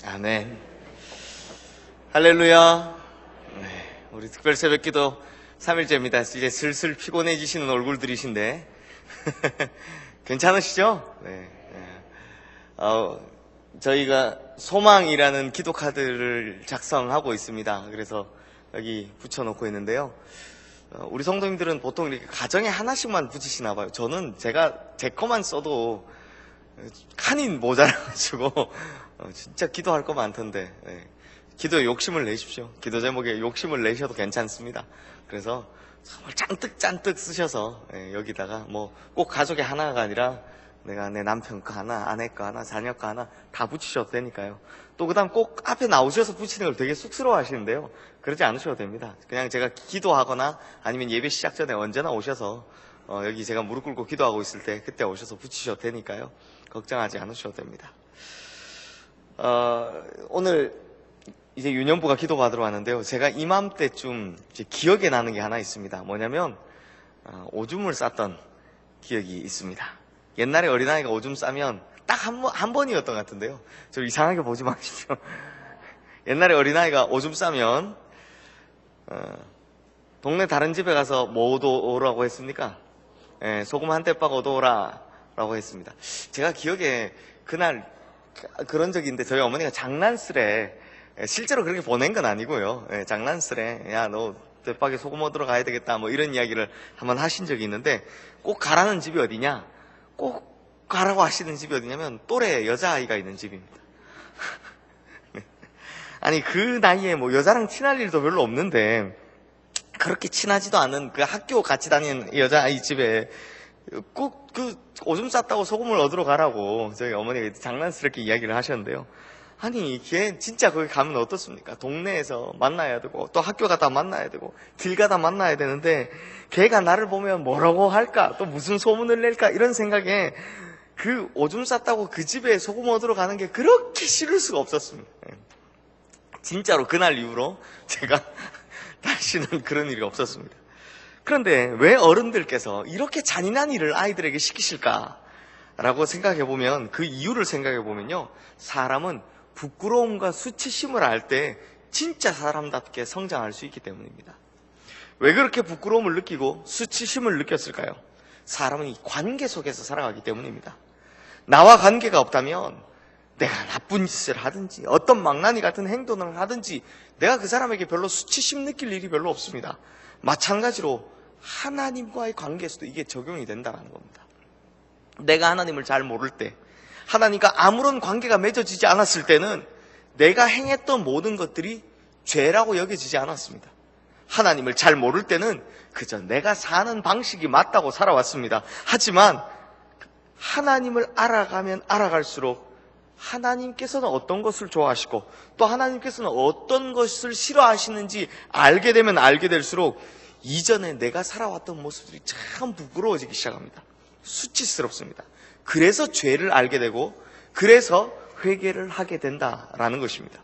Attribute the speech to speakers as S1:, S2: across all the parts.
S1: 아멘. 할렐루야. 네, 우리 특별 새벽기도 3일째입니다. 이제 슬슬 피곤해지시는 얼굴들이신데 괜찮으시죠? 네. 저희가 소망이라는 기도 카드를 작성하고 있습니다. 그래서 여기 붙여놓고 있는데요. 우리 성도님들은 보통 이렇게 가정에 하나씩만 붙이시나 봐요. 저는 제 거만 써도 칸이 모자라가지고 진짜 기도할 거 많던데, 기도에 욕심을 내십시오. 기도 제목에 욕심을 내셔도 괜찮습니다. 그래서 정말 잔뜩 쓰셔서 여기다가 뭐 꼭 가족의 하나가 아니라 내가 내 남편 거 하나, 아내 거 하나, 자녀 거 하나 다 붙이셔도 되니까요. 또 그다음 꼭 앞에 나오셔서 붙이는 걸 되게 쑥스러워 하시는데요. 그러지 않으셔도 됩니다. 그냥 제가 기도하거나 아니면 예배 시작 전에 언제나 오셔서 여기 제가 무릎 꿇고 기도하고 있을 때 그때 오셔서 붙이셔도 되니까요. 걱정하지 않으셔도 됩니다. 오늘 이제 유년부가 기도 받으러 왔는데요. 제가 이맘때쯤 이제 기억에 나는 게 하나 있습니다. 뭐냐면 오줌을 쌌던 기억이 있습니다. 옛날에 어린아이가 오줌 싸면 딱 한 번이었던 것 같은데요. 저 이상하게 보지 마십시오. 옛날에 어린아이가 오줌 싸면 동네 다른 집에 가서 뭐 얻어오라고 했습니까? 소금 한 대박 얻어오라 라고 했습니다. 제가 기억에 그날 그런 적이 있는데 저희 어머니가 장난스레, 실제로 그렇게 보낸 건 아니고요. 장난스레, 야, 너 대박에 소금 얻으러 가야 되겠다, 뭐 이런 이야기를 한번 하신 적이 있는데, 꼭 가라는 집이 어디냐? 꼭 가라고 하시는 집이 어디냐면 또래 여자아이가 있는 집입니다. 아니, 그 나이에 뭐 여자랑 친할 일도 별로 없는데 그렇게 친하지도 않은 그 학교 같이 다니는 여자아이 집에 꼭 그 오줌 쌌다고 소금을 얻으러 가라고 저희 어머니가 장난스럽게 이야기를 하셨는데요. 아니, 걔 진짜 거기 가면 어떻습니까? 동네에서 만나야 되고 또 학교 가다 만나야 되고 길 가다 만나야 되는데 걔가 나를 보면 뭐라고 할까? 또 무슨 소문을 낼까? 이런 생각에 그 오줌 쌌다고 그 집에 소금 얻으러 가는 게 그렇게 싫을 수가 없었습니다. 진짜로 그날 이후로 제가 다시는 그런 일이 없었습니다. 그런데 왜 어른들께서 이렇게 잔인한 일을 아이들에게 시키실까라고 생각해보면, 그 이유를 생각해보면요, 사람은 부끄러움과 수치심을 알 때 진짜 사람답게 성장할 수 있기 때문입니다. 왜 그렇게 부끄러움을 느끼고 수치심을 느꼈을까요? 사람은 이 관계 속에서 살아가기 때문입니다. 나와 관계가 없다면 내가 나쁜 짓을 하든지 어떤 망나니 같은 행동을 하든지 내가 그 사람에게 별로 수치심 느낄 일이 별로 없습니다. 마찬가지로 하나님과의 관계에서도 이게 적용이 된다는 겁니다. 내가 하나님을 잘 모를 때, 하나님과 아무런 관계가 맺어지지 않았을 때는 내가 행했던 모든 것들이 죄라고 여겨지지 않았습니다. 하나님을 잘 모를 때는 그저 내가 사는 방식이 맞다고 살아왔습니다. 하지만 하나님을 알아가면 알아갈수록 하나님께서는 어떤 것을 좋아하시고 또 하나님께서는 어떤 것을 싫어하시는지 알게 되면 알게 될수록 이전에 내가 살아왔던 모습들이 참 부끄러워지기 시작합니다. 수치스럽습니다. 그래서 죄를 알게 되고 그래서 회개를 하게 된다라는 것입니다.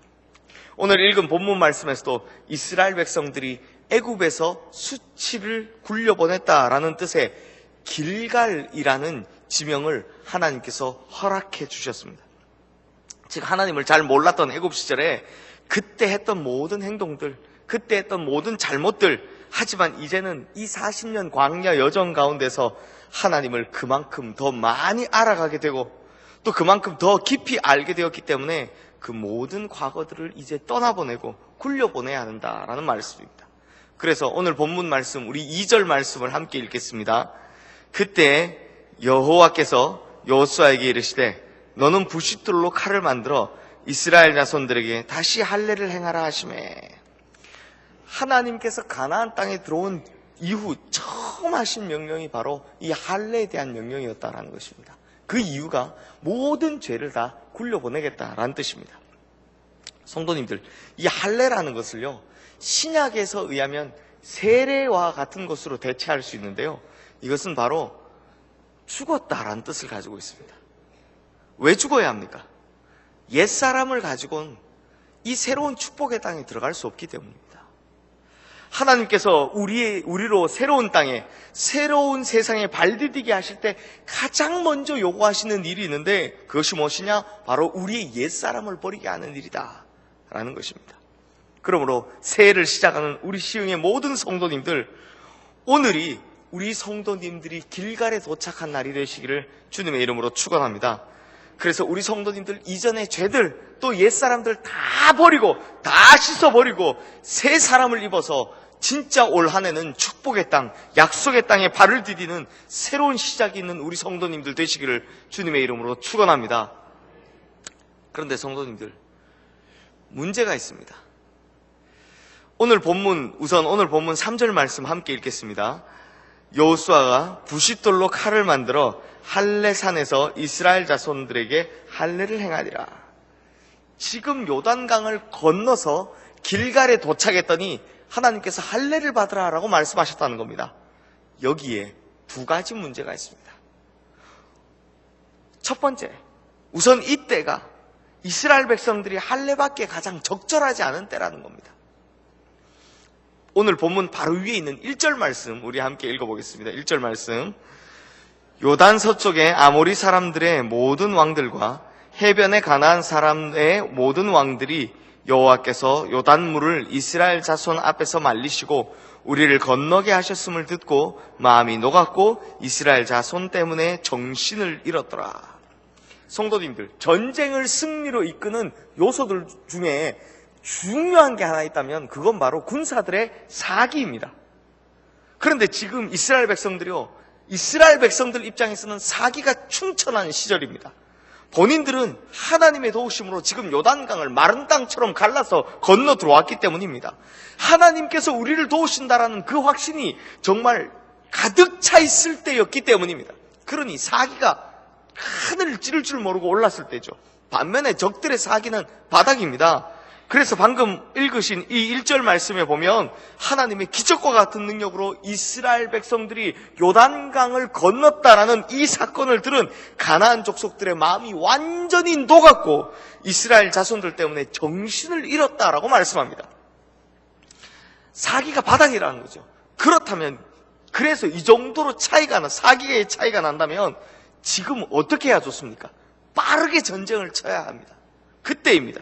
S1: 오늘 읽은 본문 말씀에서도 이스라엘 백성들이 애굽에서 수치를 굴려보냈다라는 뜻의 길갈이라는 지명을 하나님께서 허락해 주셨습니다. 즉 하나님을 잘 몰랐던 애굽 시절에 그때 했던 모든 행동들, 그때 했던 모든 잘못들, 하지만 이제는 이 40년 광야 여정 가운데서 하나님을 그만큼 더 많이 알아가게 되고 또 그만큼 더 깊이 알게 되었기 때문에 그 모든 과거들을 이제 떠나보내고 굴려보내야 한다라는 말씀입니다. 그래서 오늘 본문 말씀, 우리 2절 말씀을 함께 읽겠습니다. 그때 여호와께서 여호수아에게 이르시되 너는 부싯돌로 칼을 만들어 이스라엘 자손들에게 다시 할례를 행하라 하시매. 하나님께서 가나안 땅에 들어온 이후 처음 하신 명령이 바로 이 할례에 대한 명령이었다라는 것입니다. 그 이유가 모든 죄를 다 굴려보내겠다라는 뜻입니다. 성도님들, 이 할례라는 것을요, 신약에서 의하면 세례와 같은 것으로 대체할 수 있는데요, 이것은 바로 죽었다라는 뜻을 가지고 있습니다. 왜 죽어야 합니까? 옛사람을 가지고는 이 새로운 축복의 땅에 들어갈 수 없기 때문입니다. 하나님께서 우리로 새로운 땅에, 새로운 세상에 발디디게 하실 때 가장 먼저 요구하시는 일이 있는데, 그것이 무엇이냐? 바로 우리의 옛사람을 버리게 하는 일이다 라는 것입니다. 그러므로 새해를 시작하는 우리 시흥의 모든 성도님들, 오늘이 우리 성도님들이 길갈에 도착한 날이 되시기를 주님의 이름으로 축원합니다. 그래서 우리 성도님들 이전의 죄들, 또 옛사람들 다 버리고, 다 씻어버리고 새 사람을 입어서 진짜 올 한 해는 축복의 땅, 약속의 땅에 발을 디디는 새로운 시작이 있는 우리 성도님들 되시기를 주님의 이름으로 축원합니다. 그런데 성도님들, 문제가 있습니다. 오늘 본문 3절 말씀 함께 읽겠습니다. 여호수아가 부싯돌로 칼을 만들어 할례산에서 이스라엘 자손들에게 할례를 행하리라. 지금 요단강을 건너서 길갈에 도착했더니 하나님께서 할례를 받으라라고 말씀하셨다는 겁니다. 여기에 두 가지 문제가 있습니다. 첫 번째, 우선 이때가 이스라엘 백성들이 할례받기에 가장 적절하지 않은 때라는 겁니다. 오늘 본문 바로 위에 있는 1절 말씀 우리 함께 읽어보겠습니다. 1절 말씀. 요단 서쪽의 아모리 사람들의 모든 왕들과 해변의 가나안 사람의 모든 왕들이 여호와께서 요단물을 이스라엘 자손 앞에서 말리시고 우리를 건너게 하셨음을 듣고 마음이 녹았고 이스라엘 자손 때문에 정신을 잃었더라. 성도님들, 전쟁을 승리로 이끄는 요소들 중에 중요한 게 하나 있다면 그건 바로 군사들의 사기입니다. 그런데 지금 이스라엘 백성들 입장에서는 사기가 충천한 시절입니다. 본인들은 하나님의 도우심으로 지금 요단강을 마른 땅처럼 갈라서 건너 들어왔기 때문입니다. 하나님께서 우리를 도우신다라는 그 확신이 정말 가득 차 있을 때였기 때문입니다. 그러니 사기가 하늘을 찌를 줄 모르고 올랐을 때죠. 반면에 적들의 사기는 바닥입니다. 그래서 방금 읽으신 이 1절 말씀에 보면 하나님의 기적과 같은 능력으로 이스라엘 백성들이 요단강을 건넜다라는 이 사건을 들은 가나안 족속들의 마음이 완전히 녹았고 이스라엘 자손들 때문에 정신을 잃었다라고 말씀합니다. 사기가 바닥이라는 거죠. 그렇다면, 그래서 이 정도로 사기의 차이가 난다면 지금 어떻게 해야 좋습니까? 빠르게 전쟁을 쳐야 합니다. 그때입니다.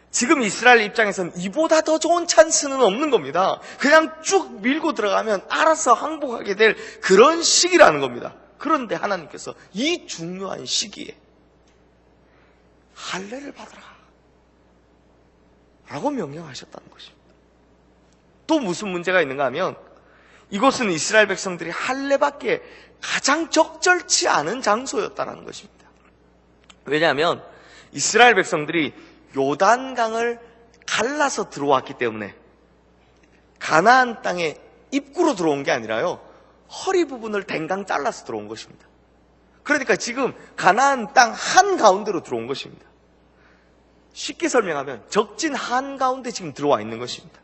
S1: 지금 이스라엘 입장에서는 이보다 더 좋은 찬스는 없는 겁니다. 그냥 쭉 밀고 들어가면 알아서 항복하게 될 그런 시기라는 겁니다. 그런데 하나님께서 이 중요한 시기에 할례를 받으라 라고 명령하셨다는 것입니다. 또 무슨 문제가 있는가 하면 이곳은 이스라엘 백성들이 할례받기에 가장 적절치 않은 장소였다는 것입니다. 왜냐하면 이스라엘 백성들이 요단강을 갈라서 들어왔기 때문에 가나안 땅에 입구로 들어온 게 아니라요, 허리 부분을 댕강 잘라서 들어온 것입니다. 그러니까 지금 가나안 땅 한가운데로 들어온 것입니다. 쉽게 설명하면 적진 한가운데 지금 들어와 있는 것입니다.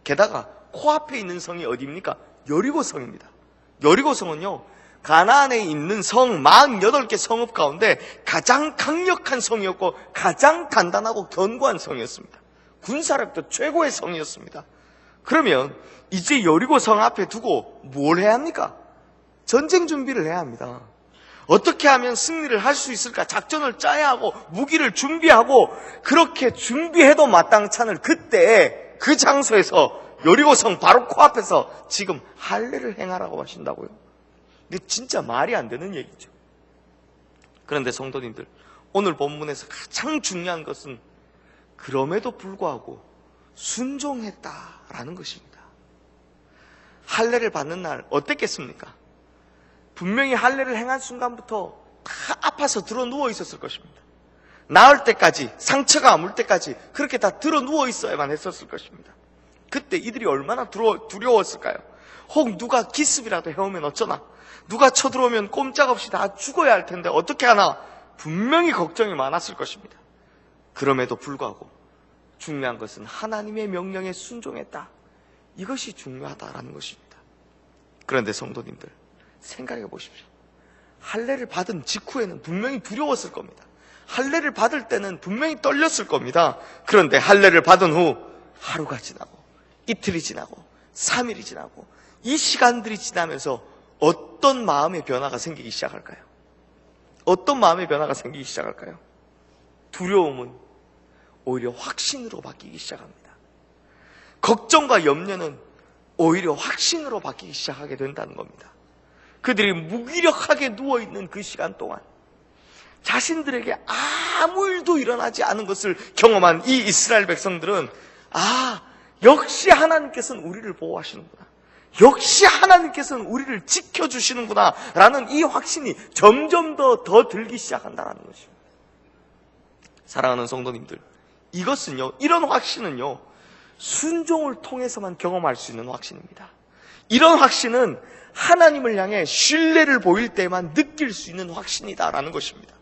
S1: 게다가 코앞에 있는 성이 어디입니까? 여리고성입니다. 여리고성은요, 가나안에 있는 성 48개 성읍 가운데 가장 강력한 성이었고 가장 단단하고 견고한 성이었습니다. 군사력도 최고의 성이었습니다. 그러면 이제 여리고 성 앞에 두고 뭘 해야 합니까? 전쟁 준비를 해야 합니다. 어떻게 하면 승리를 할 수 있을까? 작전을 짜야 하고 무기를 준비하고 그렇게 준비해도 마땅찮을 그때 그 장소에서 여리고성 바로 코앞에서 지금 할례를 행하라고 하신다고요. 이게 진짜 말이 안 되는 얘기죠. 그런데 성도님들, 오늘 본문에서 가장 중요한 것은 그럼에도 불구하고 순종했다라는 것입니다. 할례를 받는 날 어땠겠습니까? 분명히 할례를 행한 순간부터 다 아파서 들어 누워 있었을 것입니다. 나을 때까지, 상처가 아물 때까지 그렇게 다 들어 누워 있어야만 했었을 것입니다. 그때 이들이 얼마나 두려웠을까요? 혹 누가 기습이라도 해오면 어쩌나? 누가 쳐들어오면 꼼짝없이 다 죽어야 할 텐데 어떻게 하나? 분명히 걱정이 많았을 것입니다. 그럼에도 불구하고 중요한 것은 하나님의 명령에 순종했다. 이것이 중요하다라는 것입니다. 그런데 성도님들, 생각해 보십시오. 할례를 받은 직후에는 분명히 두려웠을 겁니다. 할례를 받을 때는 분명히 떨렸을 겁니다. 그런데 할례를 받은 후 하루가 지나고 이틀이 지나고 3일이 지나고 이 시간들이 지나면서 어떤 마음의 변화가 생기기 시작할까요? 어떤 마음의 변화가 생기기 시작할까요? 두려움은 오히려 확신으로 바뀌기 시작합니다. 걱정과 염려는 오히려 확신으로 바뀌기 시작하게 된다는 겁니다. 그들이 무기력하게 누워있는 그 시간 동안 자신들에게 아무 일도 일어나지 않은 것을 경험한 이 이스라엘 백성들은 역시 하나님께서는 우리를 보호하시는구나. 역시 하나님께서는 우리를 지켜주시는구나 라는 이 확신이 점점 더 들기 시작한다는 것입니다. 사랑하는 성도님들, 이런 확신은요, 순종을 통해서만 경험할 수 있는 확신입니다. 이런 확신은 하나님을 향해 신뢰를 보일 때만 느낄 수 있는 확신이다라는 것입니다.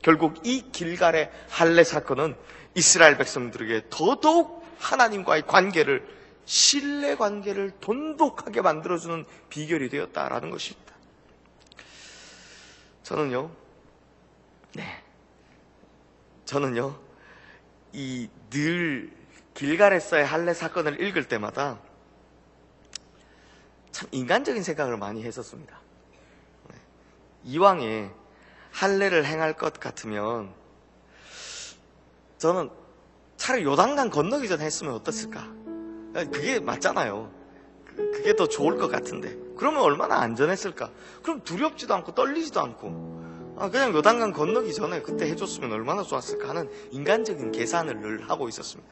S1: 결국 이 길갈의 할례 사건은 이스라엘 백성들에게 더더욱 하나님과의 관계를, 신뢰 관계를 돈독하게 만들어주는 비결이 되었다라는 것입니다. 저는요, 이 늘 길갈에서의 할례 사건을 읽을 때마다 참 인간적인 생각을 많이 했었습니다. 이왕에 할례를 행할 것 같으면 저는 차라리 요단강 건너기 전에 했으면 어땠을까? 그게 맞잖아요. 그게 더 좋을 것 같은데 그러면 얼마나 안전했을까? 그럼 두렵지도 않고 떨리지도 않고 그냥 요단강 건너기 전에 그때 해줬으면 얼마나 좋았을까 하는 인간적인 계산을 늘 하고 있었습니다.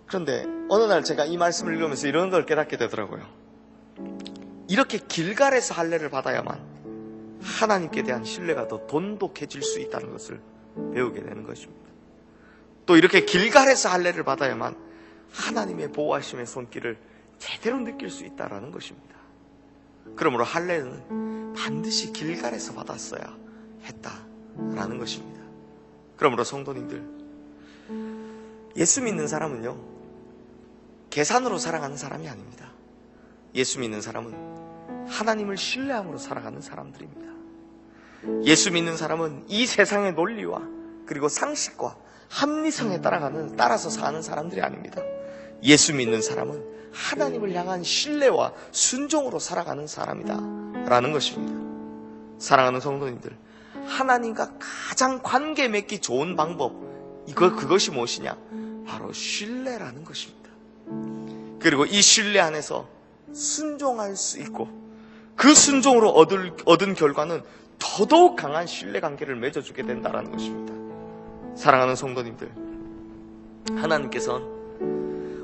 S1: 그런데 어느 날 제가 이 말씀을 읽으면서 이런 걸 깨닫게 되더라고요. 이렇게 길갈에서 할례를 받아야만 하나님께 대한 신뢰가 더 돈독해질 수 있다는 것을 배우게 되는 것입니다. 또 이렇게 길갈에서 할례를 받아야만 하나님의 보호하심의 손길을 제대로 느낄 수 있다는 것입니다. 그러므로 할례는 반드시 길갈에서 받았어야 했다라는 것입니다. 그러므로 성도님들, 예수 믿는 사람은요, 계산으로 살아가는 사람이 아닙니다. 예수 믿는 사람은 하나님을 신뢰함으로 살아가는 사람들입니다. 예수 믿는 사람은 이 세상의 논리와 그리고 상식과 합리성에 따라서 사는 사람들이 아닙니다. 예수 믿는 사람은 하나님을 향한 신뢰와 순종으로 살아가는 사람이다 라는 것입니다. 사랑하는 성도님들, 하나님과 가장 관계 맺기 좋은 방법, 그것이 무엇이냐? 바로 신뢰라는 것입니다. 그리고 이 신뢰 안에서 순종할 수 있고 그 순종으로 얻은 결과는 더더욱 강한 신뢰관계를 맺어주게 된다는 것입니다. 사랑하는 성도님들, 하나님께서는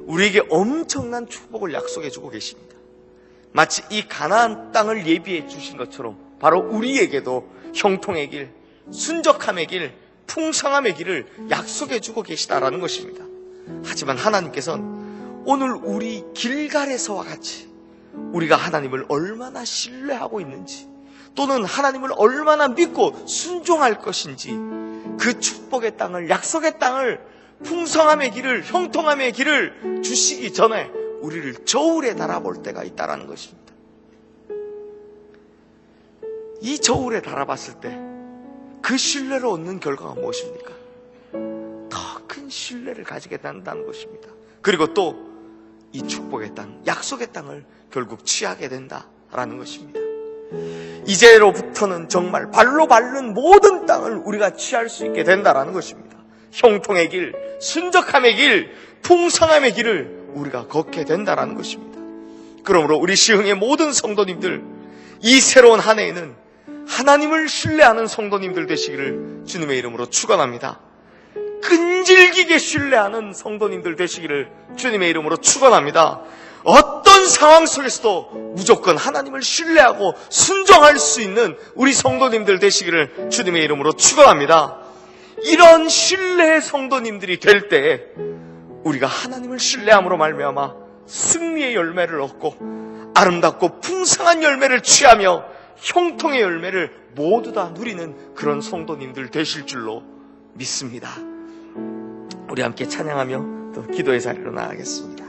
S1: 우리에게 엄청난 축복을 약속해주고 계십니다. 마치 이 가나안 땅을 예비해 주신 것처럼 바로 우리에게도 형통의 길, 순적함의 길, 풍성함의 길을 약속해주고 계시다라는 것입니다. 하지만 하나님께서는 오늘 우리 길갈에서와 같이 우리가 하나님을 얼마나 신뢰하고 있는지, 또는 하나님을 얼마나 믿고 순종할 것인지, 그 축복의 땅을, 약속의 땅을, 풍성함의 길을, 형통함의 길을 주시기 전에 우리를 저울에 달아볼 때가 있다는 것입니다. 이 저울에 달아봤을 때 그 신뢰로 얻는 결과가 무엇입니까? 더 큰 신뢰를 가지게 된다는 것입니다. 그리고 또 이 축복의 땅, 약속의 땅을 결국 취하게 된다라는 것입니다. 이제로부터는 정말 발로 밟는 모든 땅을 우리가 취할 수 있게 된다라는 것입니다. 형통의 길, 순적함의 길, 풍성함의 길을 우리가 걷게 된다라는 것입니다. 그러므로 우리 시흥의 모든 성도님들, 이 새로운 한 해에는 하나님을 신뢰하는 성도님들 되시기를 주님의 이름으로 축원합니다. 끈질기게 신뢰하는 성도님들 되시기를 주님의 이름으로 축원합니다. 어떤 상황 속에서도 무조건 하나님을 신뢰하고 순종할 수 있는 우리 성도님들 되시기를 주님의 이름으로 축원합니다. 이런 신뢰의 성도님들이 될 때에 우리가 하나님을 신뢰함으로 말미암아 승리의 열매를 얻고 아름답고 풍성한 열매를 취하며 형통의 열매를 모두 다 누리는 그런 성도님들 되실 줄로 믿습니다. 우리 함께 찬양하며 또 기도의 자리로 나아가겠습니다.